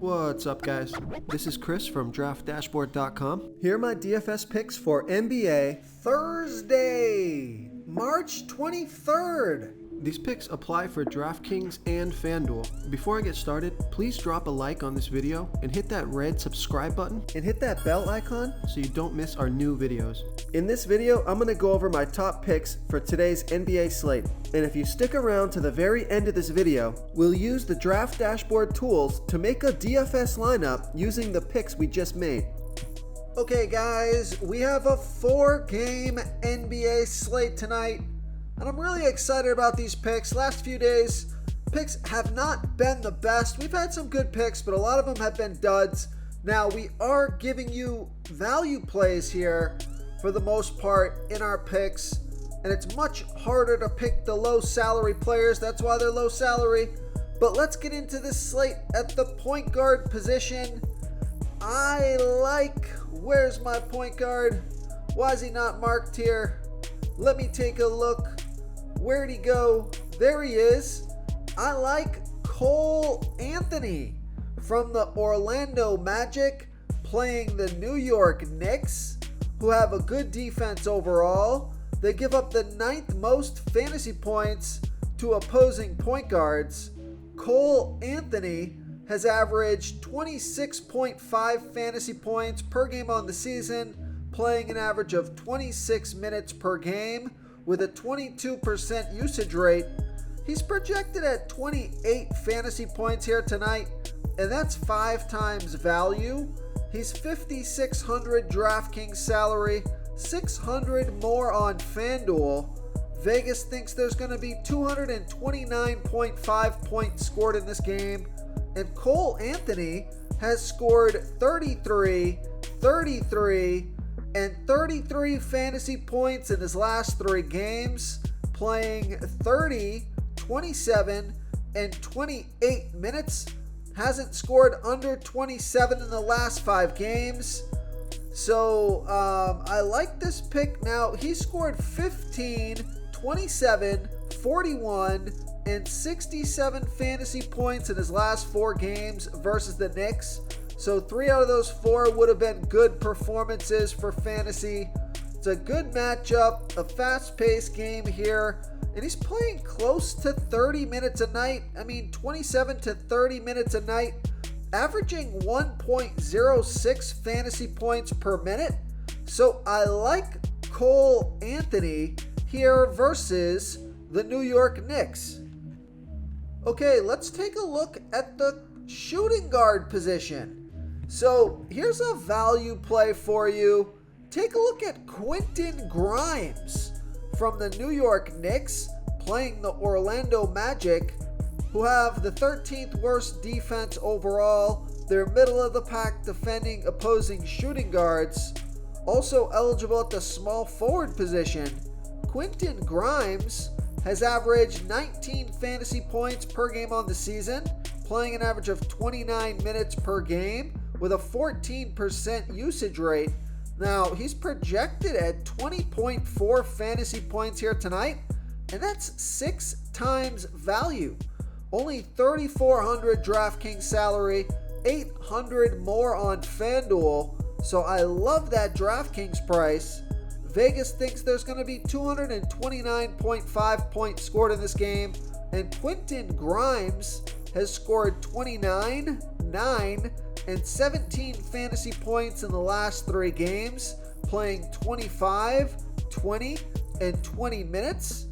What's up, guys? This is Chris from DraftDashboard.com. Here are my DFS picks for NBA Thursday, March 23rd. These picks apply for DraftKings and FanDuel. Before I get started, please drop a like on this video and hit that red subscribe button and hit that bell icon so you don't miss our new videos. In this video, I'm going to go over my top picks for today's NBA slate. And if you stick around to the very end of this video, we'll use the Draft Dashboard tools to make a DFS lineup using the picks we just made. Okay guys, we have a 4-game NBA slate tonight. And I'm really excited about these picks. Last few days, picks have not been the best. We've had some good picks, but a lot of them have been duds. Now, we are giving you value plays here for the most part in our picks. And it's much harder to pick the low salary players. That's why they're low salary. But let's get into this slate at the point guard position. Where's my point guard? Why is he not marked here? Let me take a look. Where'd he go? There he is. I like Cole Anthony from the Orlando Magic playing the New York Knicks, who have a good defense overall. They give up the 9th most fantasy points to opposing point guards. Cole Anthony has averaged 26.5 fantasy points per game on the season, playing an average of 26 minutes per game with a 22% usage rate. He's projected at 28 fantasy points here tonight, and that's 5 times value. He's 5,600 DraftKings salary, 600 more on FanDuel. Vegas thinks there's going to be 229.5 points scored in this game, and Cole Anthony has scored 33, and 33 fantasy points in his last 3 games, playing 30, 27, and 28 minutes. Hasn't scored under 27 in the last 5 games. So I like this pick. Now, he scored 15, 27, 41, and 67 fantasy points in his last 4 games versus the Knicks. So 3 out of those 4 would have been good performances for fantasy. It's a good matchup, a fast-paced game here, and he's playing close to 30 minutes a night. 27 to 30 minutes a night, averaging 1.06 fantasy points per minute. So I like Cole Anthony here versus the New York Knicks. Okay, let's take a look at the shooting guard position. So here's a value play for you. Take a look at Quentin Grimes from the New York Knicks playing the Orlando Magic, who have the 13th worst defense overall. They're middle of the pack defending opposing shooting guards. Also eligible at the small forward position. Quentin Grimes has averaged 19 fantasy points per game on the season, playing an average of 29 minutes per game with a 14% usage rate. Now, he's projected at 20.4 fantasy points here tonight, and that's 6 times value. Only 3,400 DraftKings salary, 800 more on FanDuel, so I love that DraftKings price. Vegas thinks there's going to be 229.5 points scored in this game, and Quentin Grimes has scored 29, 9, and 17 fantasy points in the last 3 games, playing 25, 20, and 20 minutes.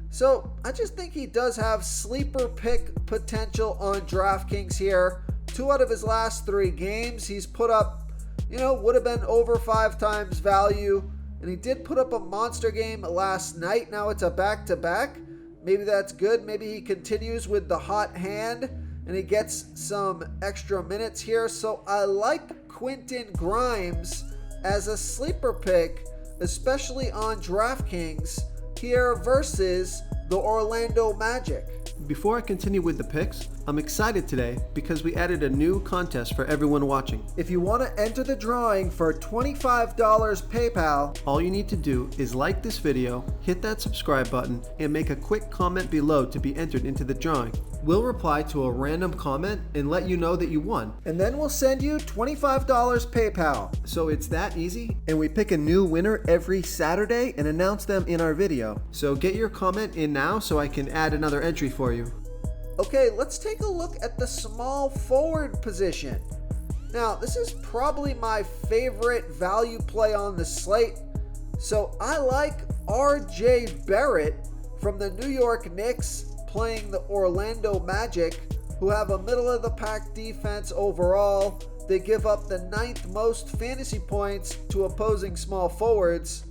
So I just think he does have sleeper pick potential on DraftKings here. 2 out of his last 3 games, he's put up, would have been over 5 times value. And he did put up a monster game last night. Now it's a back-to-back. Maybe that's good. Maybe he continues with the hot hand and he gets some extra minutes here. So I like Quentin Grimes as a sleeper pick, especially on DraftKings here versus the Orlando Magic. Before I continue with the picks, I'm excited today because we added a new contest for everyone watching. If you want to enter the drawing for $25 PayPal, all you need to do is like this video, hit that subscribe button, and make a quick comment below to be entered into the drawing. We'll reply to a random comment and let you know that you won. And then we'll send you $25 PayPal. So it's that easy, and we pick a new winner every Saturday and announce them in our video. So get your comment in now so I can add another entry for you. Okay, let's take a look at the small forward position. Now, this is probably my favorite value play on the slate. So I like RJ Barrett from the New York Knicks playing the Orlando Magic, who have a middle-of-the-pack defense overall. They give up the 9th most fantasy points to opposing small forwards.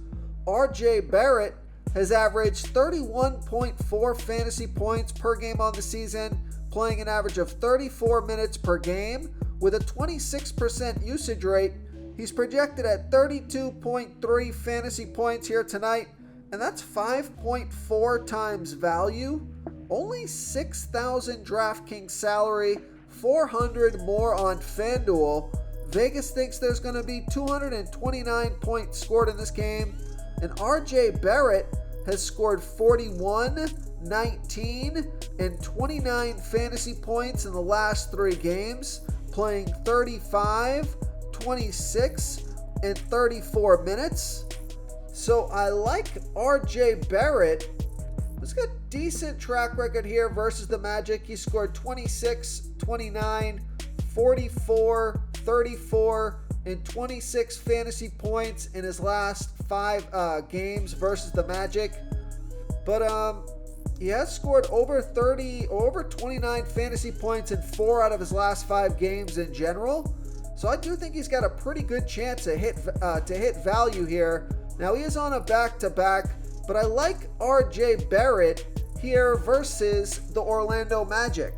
RJ Barrett has averaged 31.4 fantasy points per game on the season, playing an average of 34 minutes per game with a 26% usage rate. He's projected at 32.3 fantasy points here tonight, and that's 5.4 times value. Only 6,000 DraftKings salary, 400 more on FanDuel. Vegas thinks there's going to be 229 points scored in this game, and RJ Barrett has scored 41, 19, and 29 fantasy points in the last 3 games, playing 35, 26, and 34 minutes. So I like RJ Barrett. He's got a decent track record here versus the Magic. He scored 26, 29, 44, 34, and 26 fantasy points in his last 5 games versus the Magic. But he has scored over 29 fantasy points in 4 out of his last 5 games in general. So I do think he's got a pretty good chance to hit value here. Now he is on a back-to-back, but I like RJ Barrett here versus the Orlando Magic.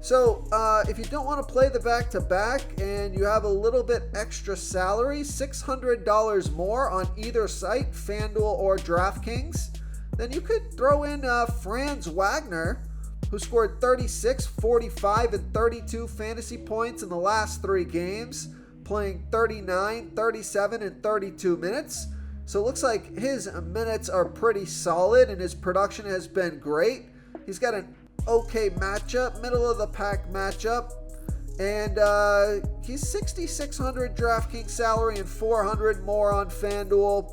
So if you don't want to play the back-to-back and you have a little bit extra salary, $600 more on either site, FanDuel or DraftKings, then you could throw in Franz Wagner, who scored 36, 45, and 32 fantasy points in the last 3 games, playing 39, 37, and 32 minutes. So it looks like his minutes are pretty solid and his production has been great. He's got an okay matchup, middle of the pack matchup, and he's 6,600 DraftKings salary and 400 more on FanDuel.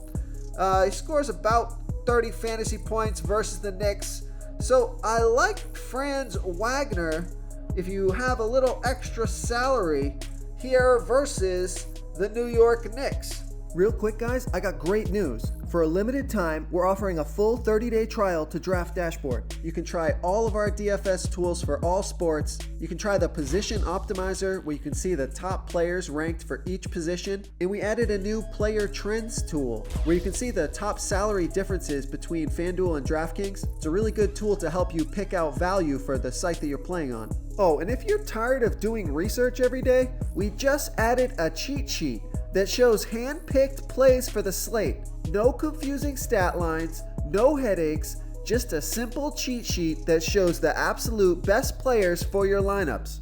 He scores about 30 fantasy points versus the Knicks. So I like Franz Wagner if you have a little extra salary here versus the New York Knicks. Real quick, guys, I got great news. For a limited time, we're offering a full 30-day trial to Draft Dashboard. You can try all of our DFS tools for all sports. You can try the Position Optimizer, where you can see the top players ranked for each position. And we added a new Player Trends tool, where you can see the top salary differences between FanDuel and DraftKings. It's a really good tool to help you pick out value for the site that you're playing on. Oh, and if you're tired of doing research every day, we just added a cheat sheet that shows hand-picked plays for the slate. No confusing stat lines, no headaches, just a simple cheat sheet that shows the absolute best players for your lineups.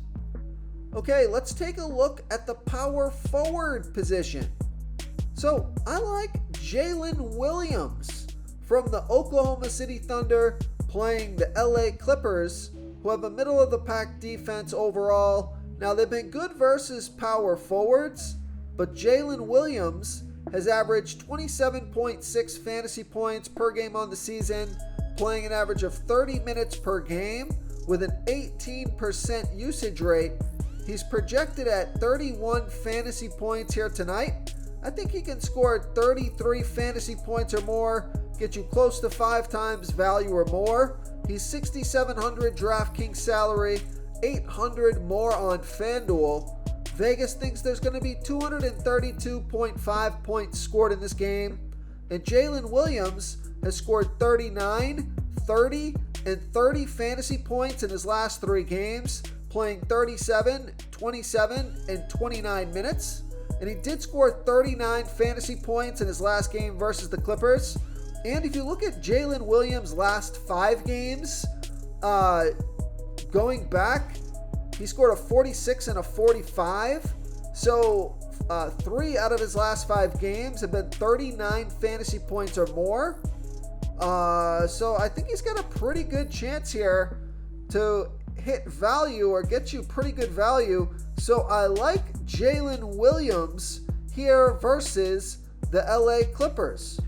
Okay, let's take a look at the power forward position. So I like Jalen Williams from the Oklahoma City Thunder playing the LA Clippers, who have a middle-of-the-pack defense overall. Now they've been good versus power forwards, but Jalen Williams has averaged 27.6 fantasy points per game on the season, playing an average of 30 minutes per game with an 18% usage rate. He's projected at 31 fantasy points here tonight. I think he can score 33 fantasy points or more, get you close to 5 times value or more. He's 6,700 DraftKings salary, 800 more on FanDuel. Vegas thinks there's going to be 232.5 points scored in this game, and Jalen Williams has scored 39, 30, and 30 fantasy points in his last 3 games, playing 37, 27, and 29 minutes. And he did score 39 fantasy points in his last game versus the Clippers. And if you look at Jalen Williams' last 5 games, going back, He scored a 46 and a 45. So 3 out of his last 5 games have been 39 fantasy points or more. So I think he's got a pretty good chance here to hit value or get you pretty good value. So I like Jalen Williams here versus the LA Clippers.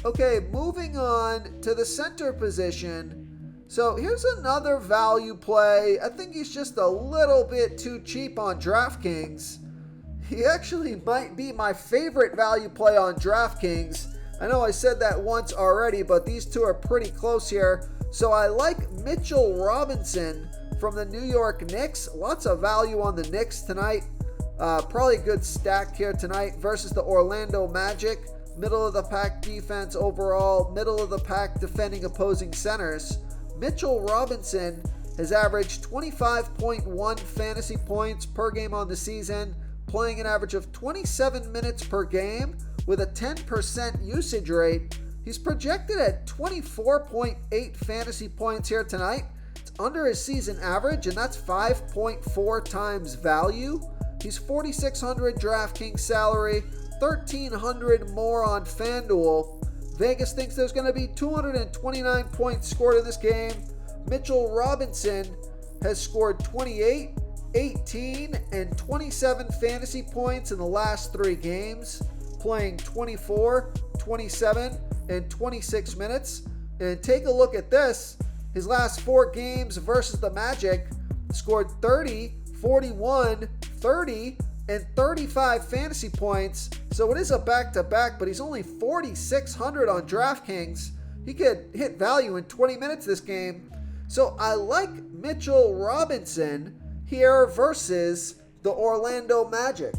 Okay, moving on to the center position. So here's another value play. I think he's just a little bit too cheap on DraftKings. He actually might be my favorite value play on DraftKings. I know I said that once already, but these two are pretty close here. So I like Mitchell Robinson from the New York Knicks. Lots of value on the Knicks tonight. Probably a good stack here tonight versus the Orlando Magic. Middle of the pack defense overall, middle of the pack defending opposing centers. Mitchell Robinson has averaged 25.1 fantasy points per game on the season, playing an average of 27 minutes per game with a 10% usage rate. He's projected at 24.8 fantasy points here tonight. It's under his season average, and that's 5.4 times value. He's 4,600 DraftKings salary, 1,300 more on FanDuel. Vegas thinks there's going to be 229 points scored in this game. Mitchell Robinson has scored 28, 18, and 27 fantasy points in the last 3 games, playing 24, 27, and 26 minutes. And take a look at this. His last 4 games versus the Magic scored 30, 41, 30, and 35 fantasy points. So it is a back-to-back, but he's only 4,600 on DraftKings. He could hit value in 20 minutes this game. So I like Mitchell Robinson here versus the Orlando Magic.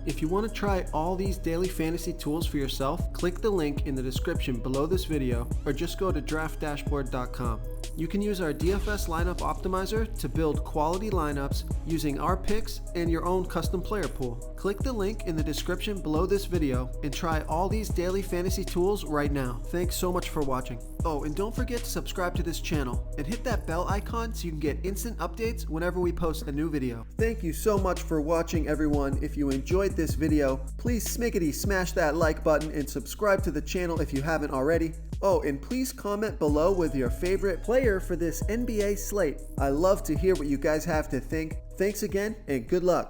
If you want to try all these daily fantasy tools for yourself, click the link in the description below this video or just go to draftdashboard.com. You can use our DFS lineup optimizer to build quality lineups using our picks and your own custom player pool. Click the link in the description below this video and try all these daily fantasy tools right now. Thanks so much for watching. Oh, and don't forget to subscribe to this channel and hit that bell icon so you can get instant updates whenever we post a new video. Thank you so much for watching, everyone. If you enjoyed this video, please smash that like button and subscribe to the channel if you haven't already. Oh, and please comment below with your favorite player for this NBA slate. I love to hear what you guys have to think. Thanks again, and good luck.